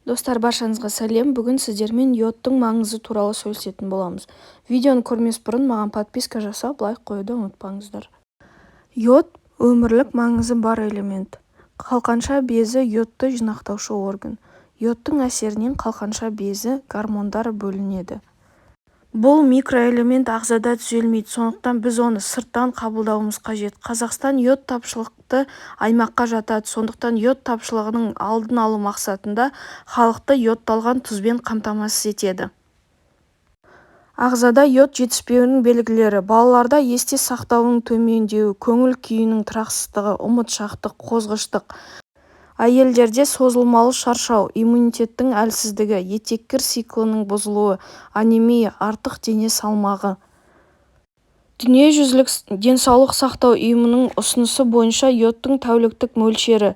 Достар, баршаңызға сәлем. Бүгін сіздермен йодтың маңызы туралы сөйлесетін боламыз. Видеоны көрмес бұрын маған подписка жасап, лайк қоюды ұмытпаңыздар. Йод өмірлік маңызы бар элемент. Қалқанша безі йодты жинақтаушы орган. Йодтың әсерінен қалқанша безі гормондар бөлінеді. Бұл микроэлемент ағзада түзелмейді, сондықтан біз оны сырттан қабылдауымыз қажет. Қазақстан йод тапшылықты аймаққа жатады, сондықтан йод тапшылығының алдын алу мақсатында халықты йодталған тұзбен қамтамасыз етеді. Ағзада йод жетіспеуінің белгілері: балаларда есте сақтауының төмендеуі, көңіл күйінің тұрақсыздығы, ұмытшақтық, қозғыштық. Әйелдерде созылмалы шаршау, иммунитеттің әлсіздігі, етеккір циклінің бұзылуы, анемия, артық дене салмағы. Дүниежүзілік денсаулық сақтау ұйымының ұсынысы бойынша йодтың тәуліктік мөлшері: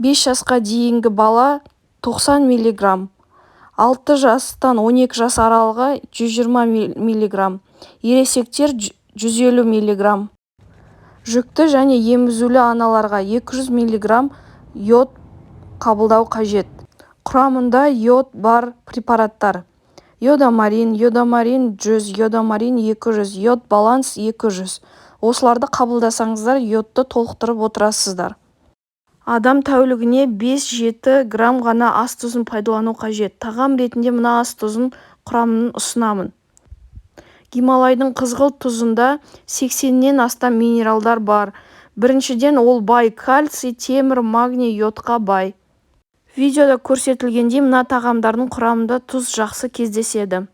5 жасқа дейінгі бала 90 мг, 6 жастан 12 жас аралығы 120 мг, ересектер 150 мг. Жүкті және емізулі аналарға 200 мг йод қабылдау қажет. Құрамында йод бар препараттар: йодомарин 100, йодомарин 200, йод баланс 200. Осыларды қабылдасаңыздар, йодты толықтырып отырасыздар. Адам тәулігіне 5-7 грамм ғана ас тұзын пайдалану қажет. Тағам ретінде мына ас тұзын құрамын ұсынамын. Гималайдың қызғылт тұзында 80-нен астам минералдар бар. Біріншіден, ол бай: кальций, темір, магний, йодқа бай. Видеода көрсетілгендей мына тағамдардың құрамында тұз жақсы кездеседі.